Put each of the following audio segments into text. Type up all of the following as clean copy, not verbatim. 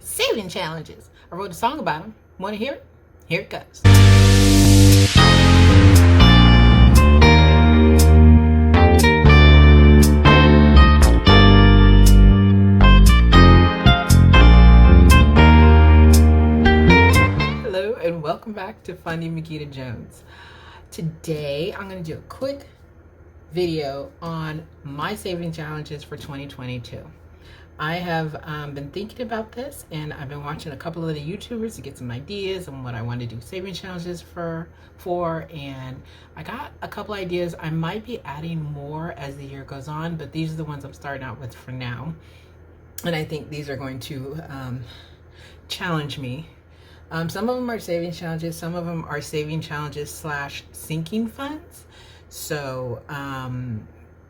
saving challenges. I wrote a song about them. Want to hear it? Here it goes. Hello and welcome back to Funny Makita Jones. Today I'm going to do a quick video on my saving challenges for 2022. I have been thinking about this, and I've been watching a couple of the YouTubers to get some ideas on what I want to do saving challenges for, and I got a couple ideas. I might be adding more as the year goes on, but these are the ones I'm starting out with for now, and I think these are going to challenge me. Some of them are saving challenges, some of them are saving challenges slash sinking funds. So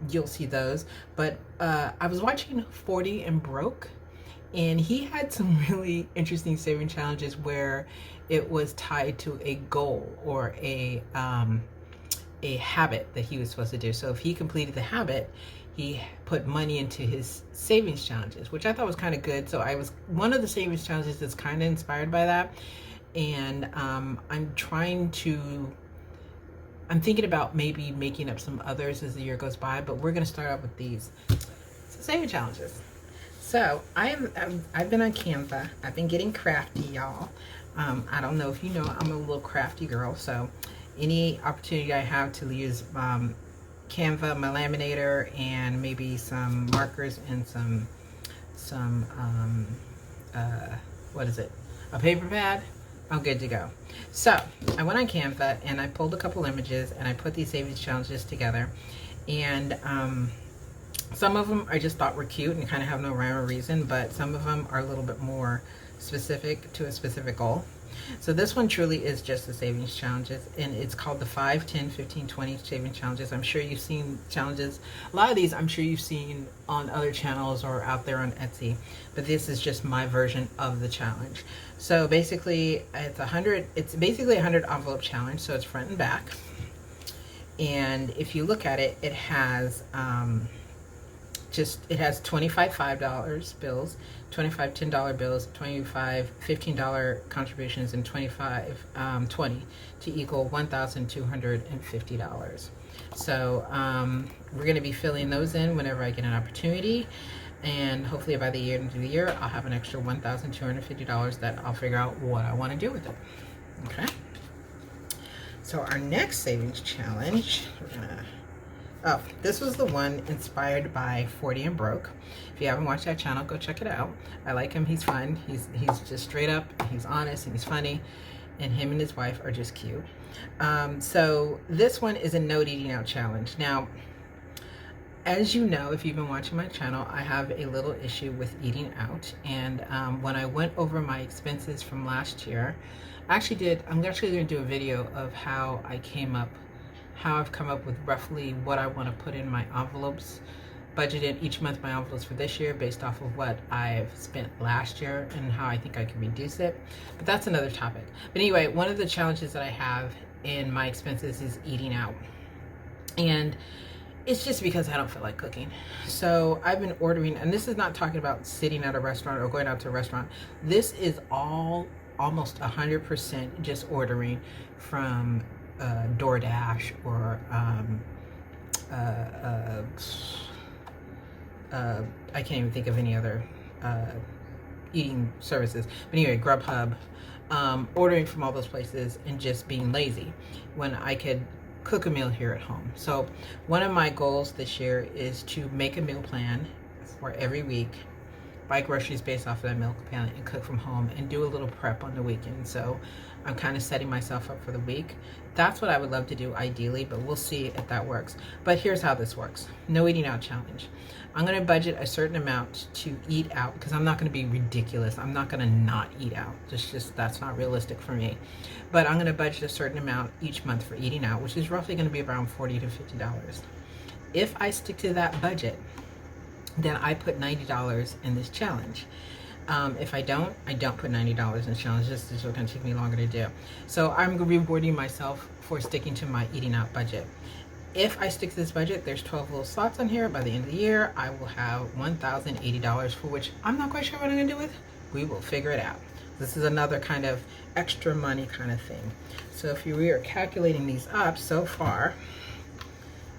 you'll see those. But I was watching 40 and Broke, and he had some really interesting saving challenges where it was tied to a goal or a habit that he was supposed to do. So if he completed the habit, he put money into his savings challenges, which I thought was kind of good. So one of the savings challenges that's kind of inspired by that. And I'm thinking about maybe making up some others as the year goes by, but we're going to start out with these. So saving challenges. So I've been on Canva. I've been getting crafty, y'all. I don't know if you know, I'm a little crafty girl. So any opportunity I have to use Canva, my laminator, and maybe some markers and some what is it? A paper pad. I'm good to go. So I went on Canva and I pulled a couple images and I put these savings challenges together, and some of them I just thought were cute and kind of have no rhyme or reason, but some of them are a little bit more specific to a specific goal. So this one truly is just the savings challenges, and it's called the 5, 10, 15, 20 savings challenges. I'm sure you've seen challenges. A lot of these I'm sure you've seen on other channels or out there on Etsy, but this is just my version of the challenge. So basically it's basically a 100 envelope challenge. So it's front and back. And if you look at it, it has it has 25 $5 bills, 25 $10 bills, 25 $15 contributions, and 25 20 to equal $1,250. So we're going to be filling those in whenever I get an opportunity, and hopefully by the end of the year I'll have an extra $1,250 that I'll figure out what I want to do with it. Okay, so our next savings challenge, this was the one inspired by 40 and Broke. If you haven't watched that channel, go check it out. I like him. He's fun. He's just straight up. He's honest and he's funny. And him and his wife are just cute. So this one is a no eating out challenge. Now, as you know, if you've been watching my channel, I have a little issue with eating out. And when I went over my expenses from last year, I'm actually going to do a video of how I've come up with roughly what I want to put in my envelopes, budgeted each month my envelopes for this year based off of what I've spent last year and how I think I can reduce it. But that's another topic. But anyway, one of the challenges that I have in my expenses is eating out. And it's just because I don't feel like cooking. So I've been ordering, and this is not talking about sitting at a restaurant or going out to a restaurant. This is almost 100% just ordering from DoorDash or I can't even think of any other eating services. But anyway, Grubhub, ordering from all those places and just being lazy when I could cook a meal here at home. So one of my goals this year is to make a meal plan for every week, buy groceries based off of that meal plan, and cook from home and do a little prep on the weekend. So I'm kind of setting myself up for the week. That's what I would love to do ideally, but we'll see if that works. But here's how this works. No eating out challenge. I'm going to budget a certain amount to eat out because I'm not going to be ridiculous. I'm not going to not eat out. That's not realistic for me. But I'm going to budget a certain amount each month for eating out, which is roughly going to be around $40 to $50. If I stick to that budget, then I put $90 in this challenge. If I don't put $90 in the challenge. This is going to take me longer to do. So I'm rewarding myself for sticking to my eating out budget. If I stick to this budget, there's 12 little slots on here. By the end of the year, I will have $1,080, for which I'm not quite sure what I'm going to do with. We will figure it out. This is another kind of extra money kind of thing. So if we are calculating these up so far,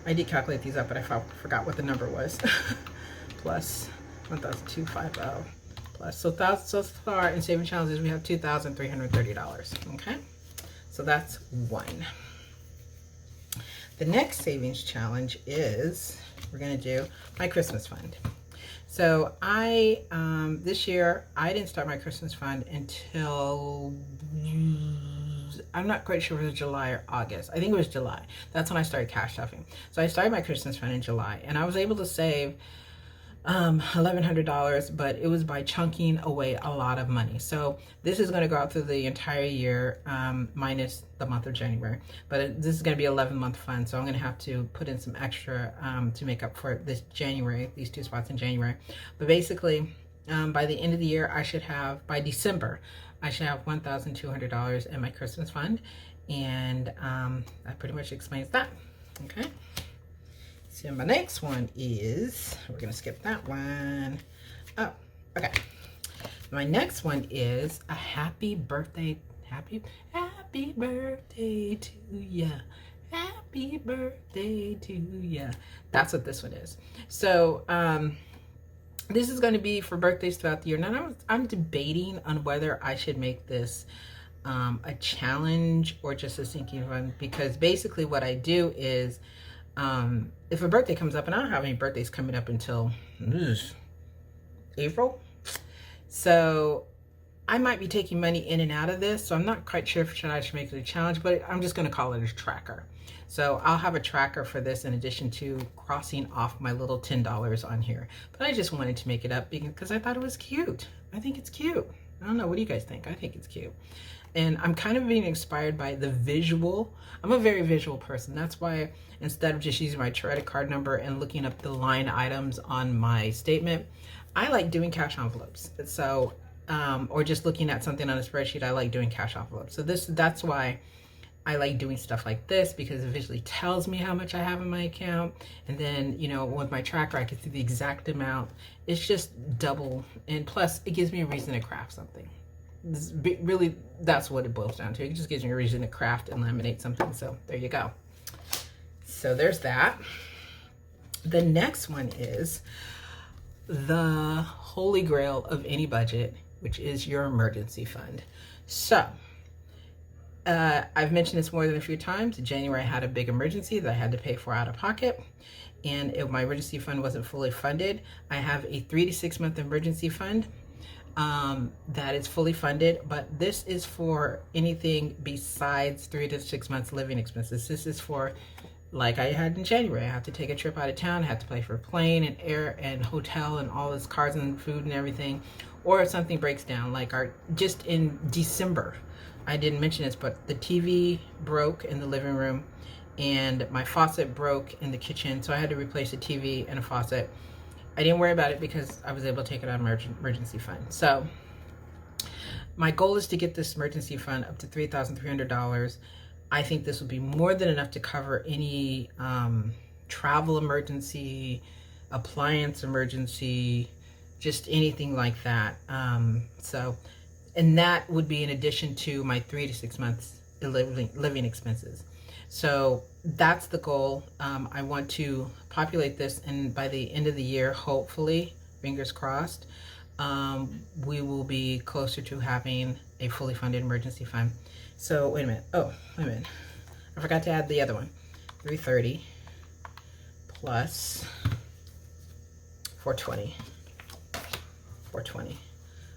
I did calculate these up, but I forgot what the number was. Plus 1,250 plus. So far in saving challenges, we have $2,330. Okay, so that's one. The next savings challenge is we're going to do my Christmas fund. So I this year I didn't start my Christmas fund until I'm not quite sure if it was July or August. I think it was July. That's when I started cash stuffing. So I started my Christmas fund in July, and I was able to save $1,100, but it was by chunking away a lot of money. So this is going to go out through the entire year, minus the month of January. But this is going to be an 11-month fund, so I'm going to have to put in some extra to make up for this January, these 2 spots in January. But basically, by the end of the year, I should have, by December, I should have $1,200 in my Christmas fund, and that pretty much explains that. Okay. So my next one is, we're going to skip that one. Oh, okay. My next one is a happy birthday. Happy birthday to ya. Happy birthday to ya. That's what this one is. So, this is going to be for birthdays throughout the year. Now, I'm debating on whether I should make this a challenge or just a sinking fund, because basically what I do is, if a birthday comes up, and I don't have any birthdays coming up until April, so I might be taking money in and out of this, so I'm not quite sure if I should make it a challenge, but I'm just going to call it a tracker. So I'll have a tracker for this in addition to crossing off my little $10 on here. But I just wanted to make it up because I thought it was cute. I think it's cute. I don't know, what do you guys think? I think it's cute. And I'm kind of being inspired by the visual. I'm a very visual person. That's why instead of just using my credit card number and looking up the line items on my statement, I like doing cash envelopes. So, or just looking at something on a spreadsheet, I like doing cash envelopes. So that's why I like doing stuff like this, because it visually tells me how much I have in my account. And then, you know, with my tracker, I can see the exact amount. It's just double. And plus, it gives me a reason to craft something. Really, that's what it boils down to. It just gives me a reason to craft and laminate something. So there you go. So there's that. The next one is the holy grail of any budget, which is your emergency fund. So I've mentioned this more than a few times. In January, I had a big emergency that I had to pay for out of pocket, and if my emergency fund wasn't fully funded, I have a 3 to 6 month emergency fund that is fully funded, but this is for anything besides 3 to 6 months living expenses. This is for, like I had in January, I have to take a trip out of town, I have to pay for plane and air and hotel and all this cars and food and everything, or if something breaks down, like just in December, I didn't mention this, but the TV broke in the living room and my faucet broke in the kitchen, so I had to replace a TV and a faucet. I didn't worry about it because I was able to take it out of my emergency fund. So my goal is to get this emergency fund up to $3,300. I think this would be more than enough to cover any travel emergency, appliance emergency, just anything like that. And that would be in addition to my 3 to 6 months living expenses. So that's the goal. I want to populate this, and by the end of the year, hopefully, fingers crossed, we will be closer to having a fully funded emergency fund. So wait a minute. Oh, wait a minute. I forgot to add the other one. 330 plus 420. 420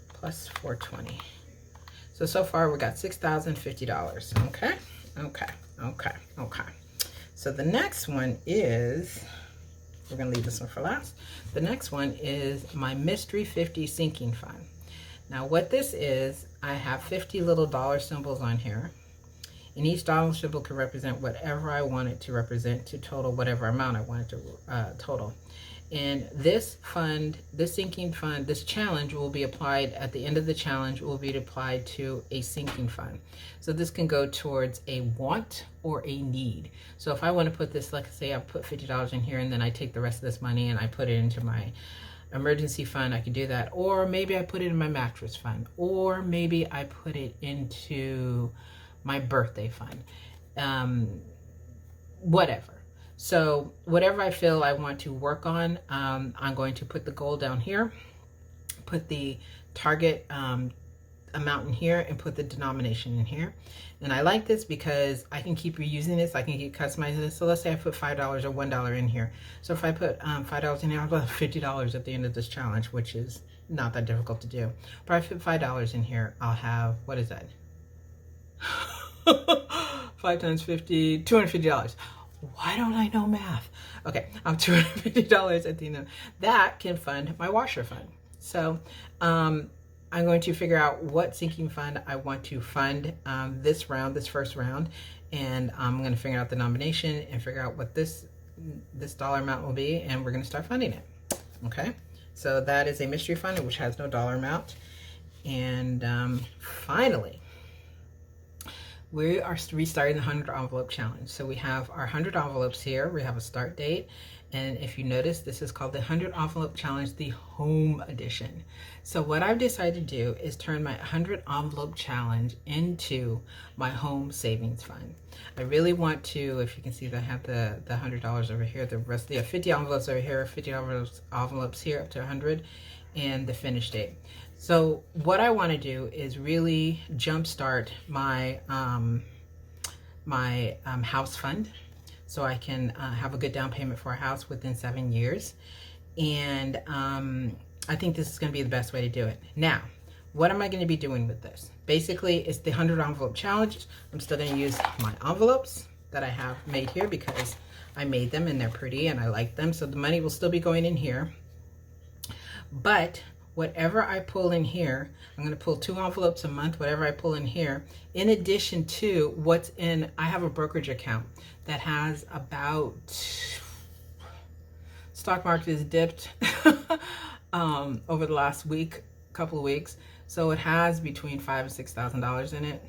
plus 420. So far we got $6,050. Okay. So the next one is, we're gonna leave this one for last. The next one is my Mystery 50 sinking fund. Now what this is, I have 50 little dollar symbols on here, and each dollar symbol can represent whatever I want it to represent to total whatever amount I want it to total. And this fund, this sinking fund, this challenge will be applied at the end of the challenge, will be applied to a sinking fund. So this can go towards a want or a need. So if I want to put this, like say I put $50 in here, and then I take the rest of this money and I put it into my emergency fund, I could do that. Or maybe I put it in my mattress fund, or maybe I put it into my birthday fund. Whatever. So whatever I feel I want to work on, I'm going to put the goal down here, put the target amount in here, and put the denomination in here. And I like this because I can keep reusing this. I can keep customizing this. So let's say I put $5 or $1 in here. So if I put $5 in here, I'll have $50 at the end of this challenge, which is not that difficult to do. But if I put $5 in here, I'll have, what is that? 5 times 50, $250. Why don't I know math? Okay, I'm $250 at the end of that. Can fund my washer fund. So I'm going to figure out what sinking fund I want to fund this first round, and I'm going to figure out the nomination and figure out what this dollar amount will be, and we're going to start funding it. Okay, so that is a mystery fund which has no dollar amount. And finally, we are restarting the 100 envelope challenge. So we have our 100 envelopes here. We have a start date. And if you notice, this is called the 100 envelope challenge, the home edition. So what I've decided to do is turn my 100 envelope challenge into my home savings fund. I really want to, if you can see that I have the $100 over here, the rest, 50 envelopes over here, 50 envelopes here up to 100, and the finish date. So what I want to do is really jumpstart my house fund, so I can have a good down payment for a house within 7 years. And I think this is going to be the best way to do it. Now, what am I going to be doing with this? Basically, it's the 100 envelope challenge. I'm still going to use my envelopes that I have made here because I made them and they're pretty and I like them. So the money will still be going in here. But whatever I pull in here, I'm going to pull 2 envelopes a month, whatever I pull in here, in addition to what's in, I have a brokerage account that has about, stock market has dipped over the last couple of weeks. So it has between $5,000 and $6,000 in it.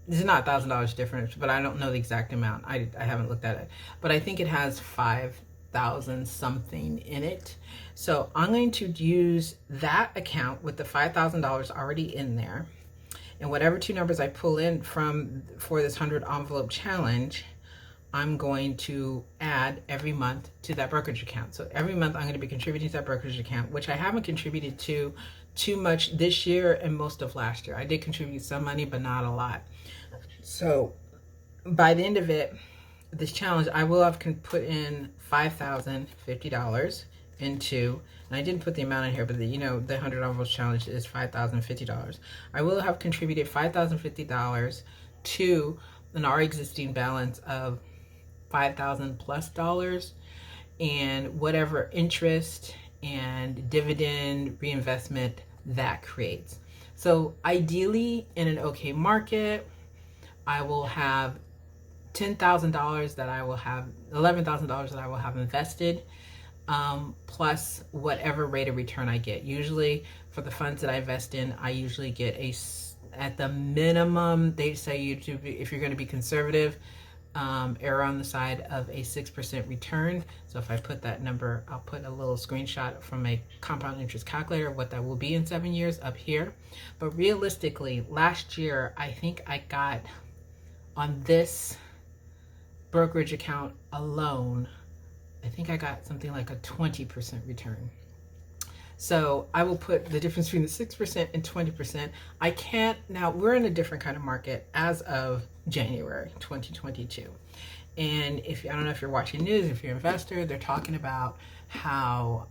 This is not $1,000 difference, but I don't know the exact amount. I haven't looked at it, but I think it has 5,000 something in it. So I'm going to use that account with the $5,000 already in there, and whatever 2 numbers I pull in for this 100 envelope challenge, I'm going to add every month to that brokerage account. So every month I'm going to be contributing to that brokerage account, which I haven't contributed to too much this year and most of last year. I did contribute some money, but not a lot. So by the end of it, this challenge, I will have put in $5,050 into, and I didn't put the amount in here, but the 100 envelopes challenge is $5,050. I will have contributed $5,050 to an already existing balance of $5,000 plus dollars, and whatever interest and dividend reinvestment that creates. So ideally, in an okay market, I will have $10,000 that I will have, $11,000 that I will have invested, plus whatever rate of return I get. Usually for the funds that I invest in, I usually get at the minimum, they say if you're going to be conservative, err on the side of a 6% return. So if I put that number, I'll put a little screenshot from a compound interest calculator, what that will be in 7 years up here. But realistically, last year, I think I got on this brokerage account alone, I think I got something like a 20% return. So I will put the difference between the 6% and 20%. I can't, now we're in a different kind of market as of January 2022. And I don't know if you're watching news, if you're an investor, they're talking about how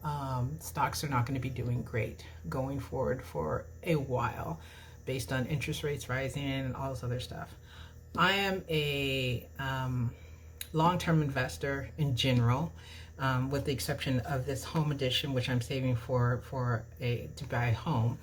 stocks are not going to be doing great going forward for a while based on interest rates rising and all this other stuff. I am a long-term investor in general, with the exception of this home edition, which I'm saving to buy a home.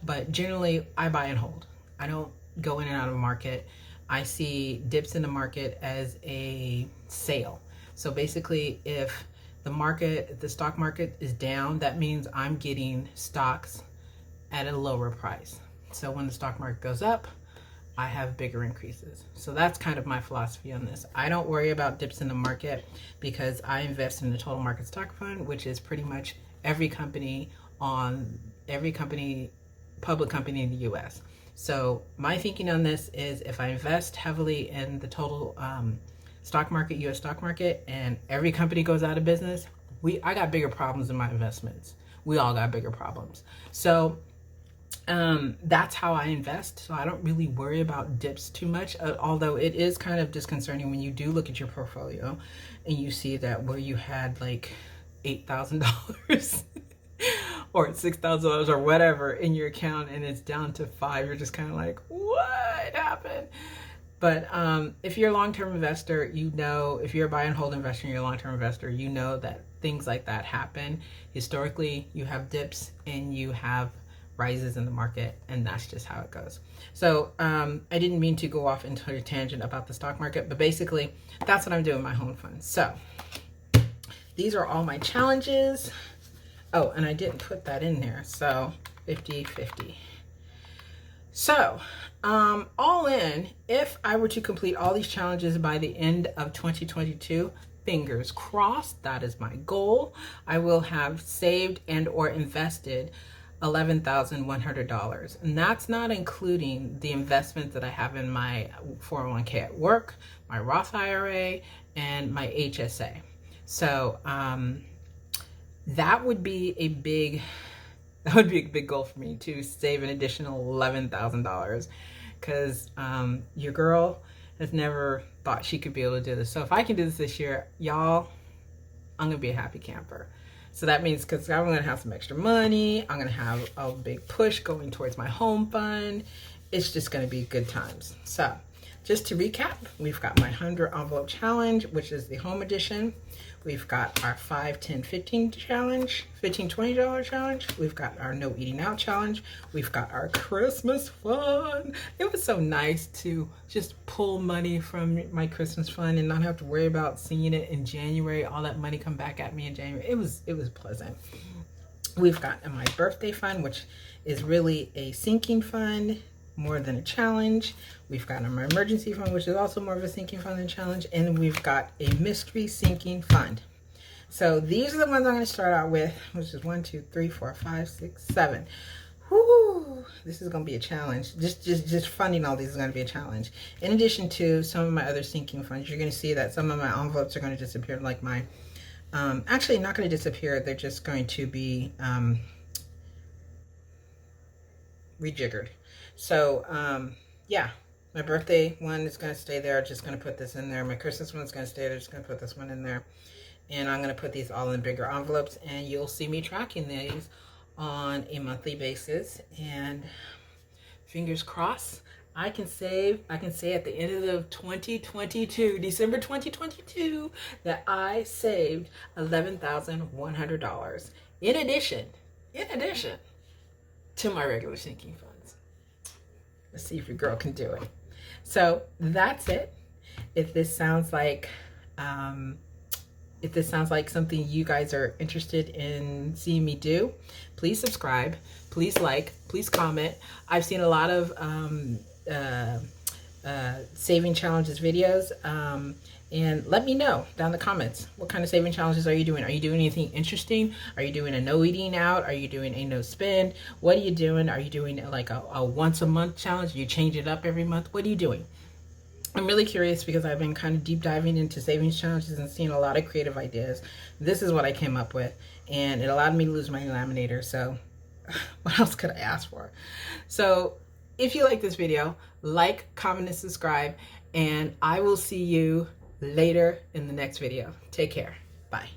But generally, I buy and hold. I don't go in and out of the market. I see dips in the market as a sale. So basically, if the stock market is down, that means I'm getting stocks at a lower price. So when the stock market goes up, I have bigger increases. So that's kind of my philosophy on this. I don't worry about dips in the market because I invest in the total market stock fund, which is pretty much every company, public company in the US. So my thinking on this is if I invest heavily in the total stock market, US stock market, and every company goes out of business, I got bigger problems in my investments. We all got bigger problems. So that's how I invest. So I don't really worry about dips too much, although it is kind of disconcerting when you do look at your portfolio and you see that where you had like $8,000 or $6,000 or whatever in your account and it's down to $5, you're just kind of like, what happened? But if you're a long-term investor, you know, if you're a buy and hold investor and you're a long-term investor, you know that things like that happen. Historically, you have dips and you have rises in the market, and that's just how it goes. So I didn't mean to go off into a tangent about the stock market, but basically that's what I'm doing in my home fund. So these are all my challenges. Oh, and I didn't put that in there. So 50-50. So all in, if I were to complete all these challenges by the end of 2022, fingers crossed, that is my goal, I will have saved and or invested $11,100. And that's not including the investments that I have in my 401k at work, my Roth IRA, and my HSA. So that would be a big goal for me, to save an additional $11,000, because your girl has never thought she could be able to do this. So if I can do this year, y'all, I'm gonna be a happy camper. So that means, because I'm going to have some extra money, I'm going to have a big push going towards my home fund. It's just going to be good times. So just to recap, we've got my 100 envelope challenge, which is the home edition. We've got our 5, 10, 15 challenge, $15, $20 challenge. We've got our no eating out challenge. We've got our Christmas fund. It was so nice to just pull money from my Christmas fund and not have to worry about seeing it in January, all that money come back at me in January. It was pleasant. We've got my birthday fund, which is really a sinking fund more than a challenge. We've got my emergency fund, which is also more of a sinking fund than a challenge. And we've got a mystery sinking fund. So these are the ones I'm going to start out with, which is 1, 2, 3, 4, 5, 6, 7. Whoo! This is going to be a challenge. Just funding all these is going to be a challenge. In addition to some of my other sinking funds, you're going to see that some of my envelopes are going to disappear, like my, actually not going to disappear. They're just going to be rejiggered. So, yeah, my birthday one is going to stay there. I'm just going to put this in there. My Christmas one is going to stay there. Just going to put this one in there. And I'm going to put these all in bigger envelopes. And you'll see me tracking these on a monthly basis. And fingers crossed, I can say at the end of 2022, December 2022, that I saved $11,100. In addition to my regular sinking funds. Let's see if your girl can do it. So that's it. If this sounds like something you guys are interested in seeing me do, please subscribe, please like, please comment. I've seen a lot of saving challenges videos, and let me know down in the comments, what kind of saving challenges are you doing? Are you doing anything interesting? Are you doing a no eating out? Are you doing a no spend? What are you doing? Are you doing like a once a month challenge? You change it up every month? What are you doing? I'm really curious because I've been kind of deep diving into savings challenges and seeing a lot of creative ideas. This is what I came up with, and it allowed me to lose my laminator. So what else could I ask for? So if you like this video, like, comment, and subscribe, and I will see you later in the next video. Take care. Bye.